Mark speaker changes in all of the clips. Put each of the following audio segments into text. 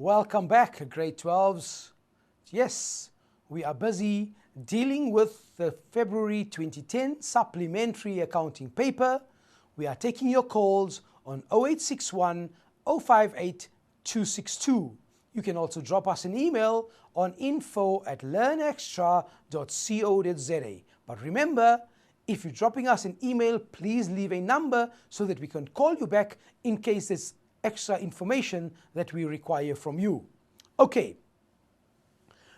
Speaker 1: Welcome back, grade 12s. Yes, we are busy dealing with the February 2010 supplementary accounting paper. We are taking your calls on 0861 058 262. You can also drop us an email on info@learnextra.co.za. But remember, if you're dropping us an email, please leave a number so that we can call you back in case there's extra information that we require from you. Okay,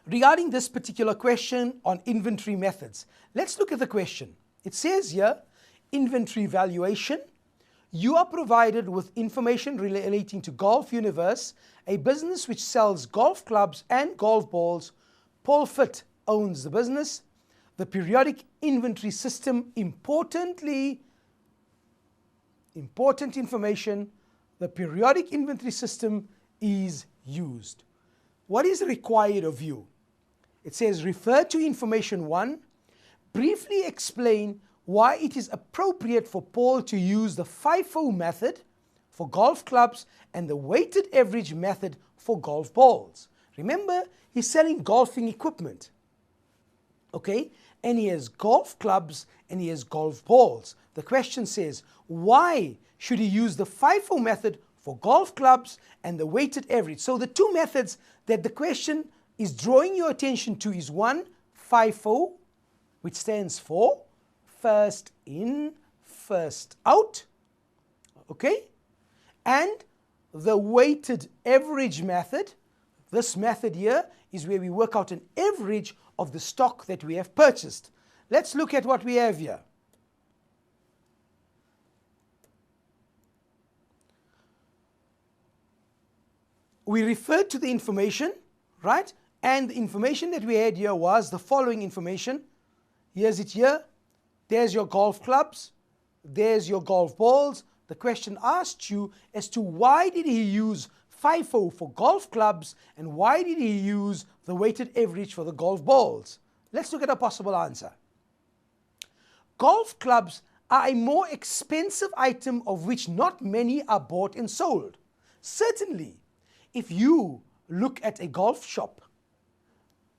Speaker 1: regarding this particular question on inventory methods, let's look at the question. It says here, inventory valuation. You are provided with information relating to Golf Universe, a business which sells golf clubs and golf balls. Paul Fitt owns the business. The periodic inventory system, important information, the periodic inventory system is used. What is required of you? It says, refer to information 1, briefly explain why it is appropriate for Paul to use the FIFO method for golf clubs and the weighted average method for golf balls. Remember, he's selling golfing equipment. Okay, and he has golf clubs and he has golf balls. The question says, why should he use the FIFO method for golf clubs and the weighted average? So the two methods that the question is drawing your attention to is 1, FIFO, which stands for first in, first out, okay? And the weighted average method. This method here is where we work out an average of the stock that we have purchased. Let's look at what we have here. We referred to the information, right? And the information that we had here was the following information. Here's it here. There's your golf clubs. There's your golf balls. The question asked you as to why did he use FIFO for golf clubs and why did he use the weighted average for the golf balls? Let's look at a possible answer. Golf clubs are a more expensive item of which not many are bought and sold. Certainly, if you look at a golf shop,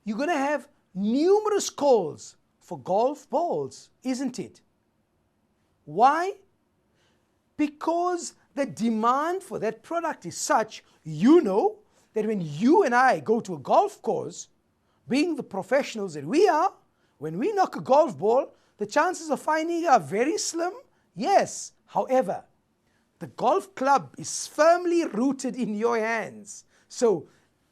Speaker 1: you're going to have numerous calls for golf balls, isn't it? Why? Because the demand for that product is such, you know, that when you and I go to a golf course, being the professionals that we are, when we knock a golf ball, the chances of finding it are very slim. Yes, however, the golf club is firmly rooted in your hands. So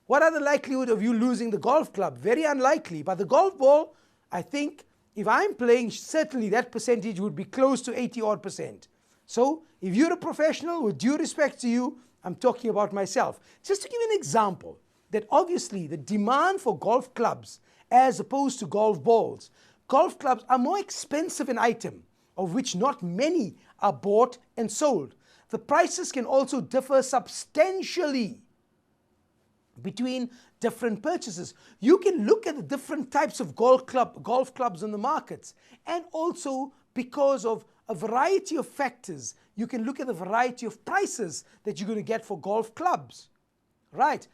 Speaker 1: what are the likelihood of you losing the golf club? Very unlikely. But the golf ball, I think, if I'm playing, certainly that percentage would be close to 80-odd%. So if you're a professional, with due respect to you, I'm talking about myself. Just to give you an example, that obviously the demand for golf clubs as opposed to golf balls, golf clubs are more expensive an item of which not many are bought and sold. The prices can also differ substantially between different purchases. You can look at the different types of golf clubs in the markets, and also because of a variety of factors, you can look at the variety of prices that you're going to get for golf clubs, right?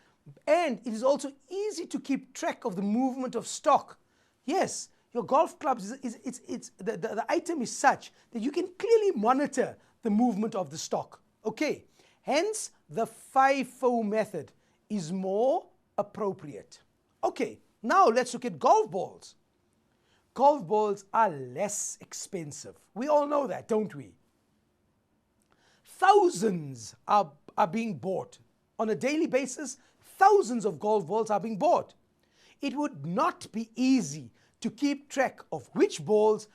Speaker 1: And it is also easy to keep track of the movement of stock. Yes, your golf clubs, the item is such that you can clearly monitor the movement of the stock. Okay, hence the FIFO method is more appropriate. Okay, now let's look at golf balls. Golf balls are less expensive. We all know that, don't we? Thousands are being bought. On a daily basis, thousands of golf balls are being bought. It would not be easy to keep track of which balls,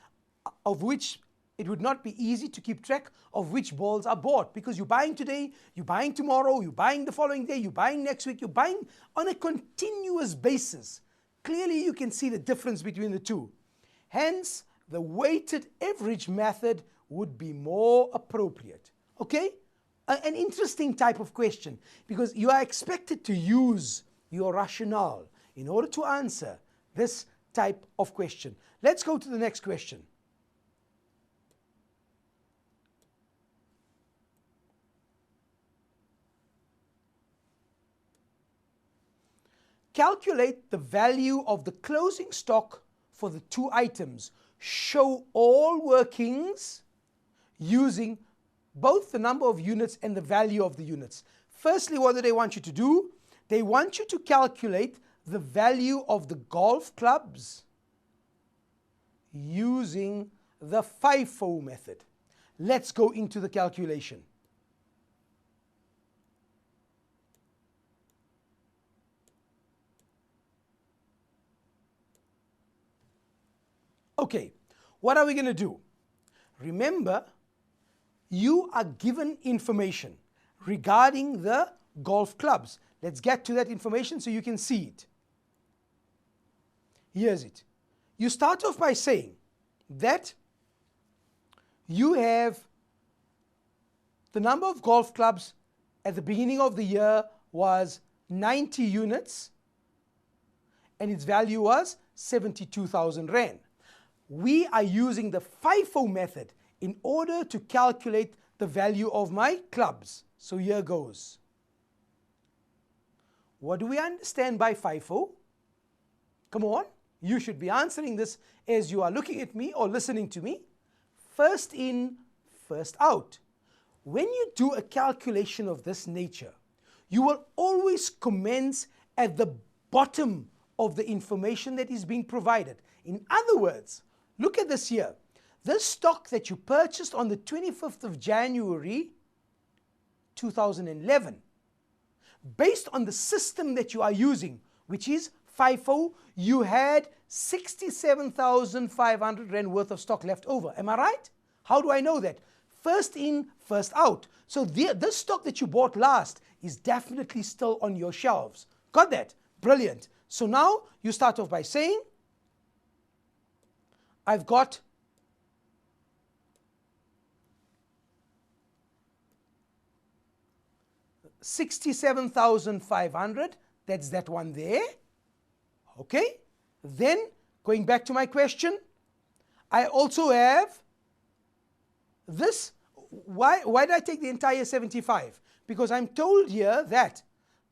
Speaker 1: it would not be easy to keep track of which balls are bought, because you're buying today, you're buying tomorrow, you're buying the following day, you're buying next week, you're buying on a continuous basis. Clearly you can see the difference between the two. Hence, the weighted average method would be more appropriate. Okay? An interesting type of question, because you are expected to use your rationale in order to answer this type of question. Let's go to the next question. calculate the value of the closing stock for the two items. Show all workings using both the number of units and the value of the units. Firstly, what do they want you to do? They want you to calculate the value of the golf clubs using the FIFO method. Let's go into the calculation. Okay, what are we going to do? Remember, you are given information regarding the golf clubs. Let's get to that information so you can see it. Here's it. You start off by saying that you have the number of golf clubs at the beginning of the year was 90 units and its value was 72,000 Rand. We are using the FIFO method in order to calculate the value of my clubs. So here goes. What do we understand by FIFO? Come on, you should be answering this as you are looking at me or listening to me. First in, first out. When you do a calculation of this nature, you will always commence at the bottom of the information that is being provided. In other words, look at this here. This stock that you purchased on the 25th of January 2011, based on the system that you are using, which is FIFO, you had 67,500 Rand worth of stock left over. Am I right? How do I know that? First in, first out. So this stock that you bought last is definitely still on your shelves. Got that? Brilliant. So now you start off by saying, I've got 67,500. That's that one there. Okay. Then going back to my question, I also have this. Why did I take the entire 75? Because I'm told here that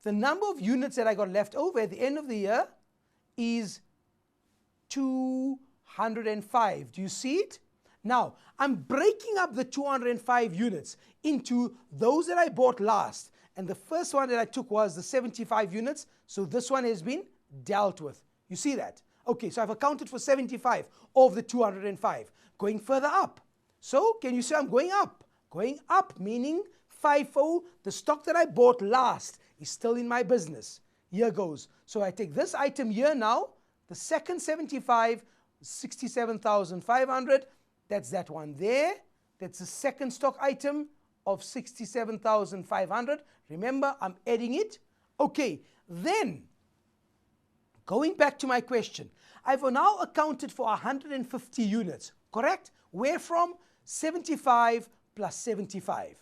Speaker 1: the number of units that I got left over at the end of the year is 205. Do you see it? Now, I'm breaking up the 205 units into those that I bought last. And the first one that I took was the 75 units. So this one has been dealt with. You see that? Okay, so I've accounted for 75 of the 205. Going further up. So can you see I'm going up? Going up meaning FIFO, the stock that I bought last is still in my business. Here goes. So I take this item here now, the second 75, 67,500. That's that one there. That's the second stock item of 67,500. Remember, I'm adding it. Okay, then going back to my question, I've now accounted for 150 units, correct? Where from? 75 plus 75.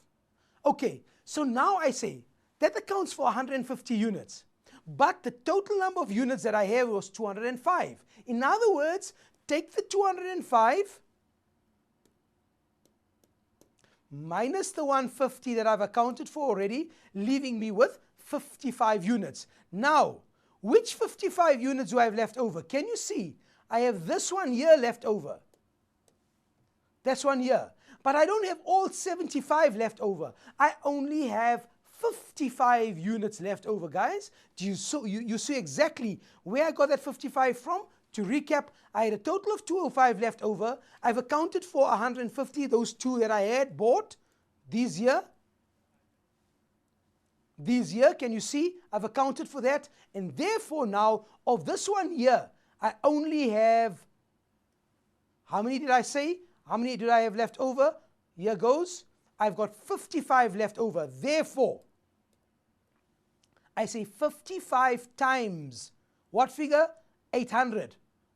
Speaker 1: Okay, so now I say that accounts for 150 units, but the total number of units that I have was 205. In other words, take the 205 minus the 150 that I've accounted for already, leaving me with 55 units. Now, which 55 units do I have left over? Can you see? I have this one here left over. That's one here. But I don't have all 75 left over. I only have 55 units left over, guys. Do you see exactly where I got that 55 from? To recap, I had a total of 205 left over. I've accounted for 150, those two that I had bought. These here. These here, can you see? I've accounted for that. And therefore now, of this one here, I only have, how many did I say? How many did I have left over? Here goes. I've got 55 left over. Therefore, I say 55 times what figure? 800.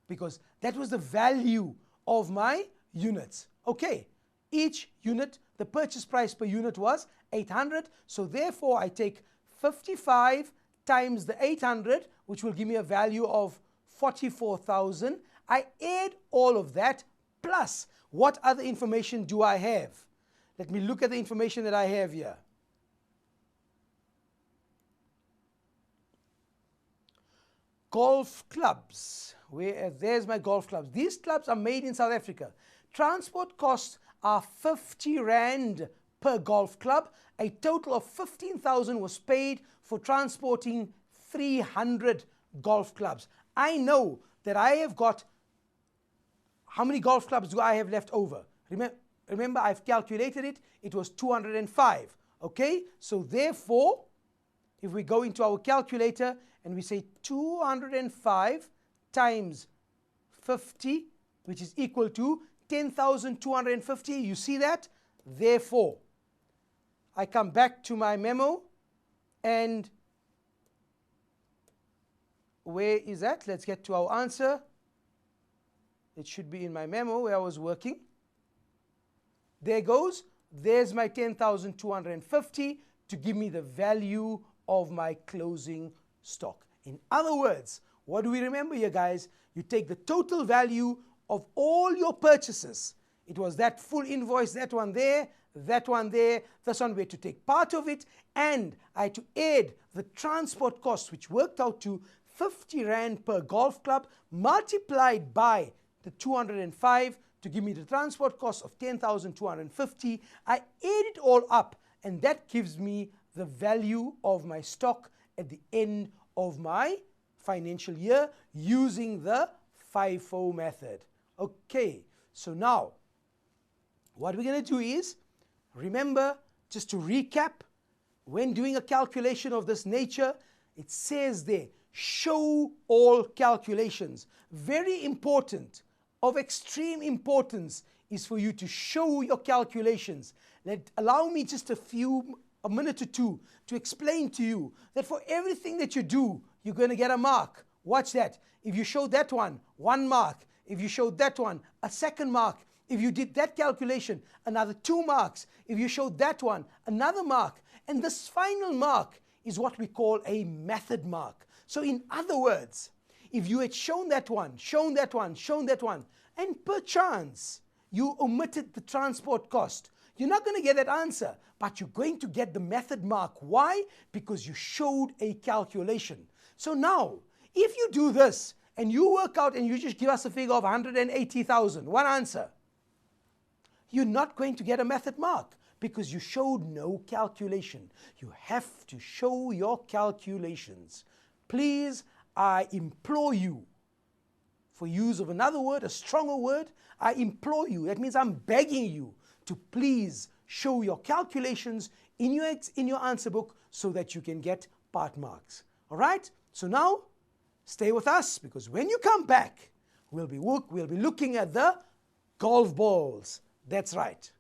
Speaker 1: Because that was the value of my units. Okay, each unit, the purchase price per unit was 800. So therefore, I take 55 times the 800, which will give me a value of 44,000. I add all of that plus what other information do I have? Let me look at the information that I have here. golf clubs. There's my golf clubs. These clubs are made in South Africa. Transport costs are 50 Rand per golf club. A total of 15,000 was paid for transporting 300 golf clubs. I know that I have got, how many golf clubs do I have left over? Remember, I've calculated it. It was 205. Okay, so therefore, if we go into our calculator and we say 205 times 50, which is equal to 10,250, you see that? Therefore, I come back to my memo, and where is that? Let's get to our answer. It should be in my memo where I was working. There goes. There's my 10,250 to give me the value of my closing stock. In other words, what do we remember here, guys? You take the total value of all your purchases. It was that full invoice, that one there, this one we had to take part of it, and I had to add the transport costs, which worked out to 50 Rand per golf club, multiplied by the 205 to give me the transport cost of 10,250. I add it all up, and that gives me the value of my stock at the end of my financial year using the FIFO method. Okay, so now what we're going to do is, remember, just to recap, when doing a calculation of this nature, it says there, show all calculations. Very important, of extreme importance, is for you to show your calculations. Allow me just a minute or two to explain to you that for everything that you do, you're going to get a mark. Watch that. If you show that one, 1 mark. If you showed that one, a 2nd mark. If you did that calculation, another 2 marks. If you showed that one, another mark. And this final mark is what we call a method mark. So in other words, if you had shown that one, and perchance you omitted the transport cost, you're not going to get that answer, but you're going to get the method mark. Why? Because you showed a calculation. So now, if you do this, and you work out and you just give us a figure of 180,000, one answer, you're not going to get a method mark because you showed no calculation. You have to show your calculations. Please, I implore you, for use of another word, a stronger word, I implore you, that means I'm begging you to please show your calculations in your answer book so that you can get part marks. All right? So now, stay with us, because when you come back, we'll be looking at the golf balls. That's right.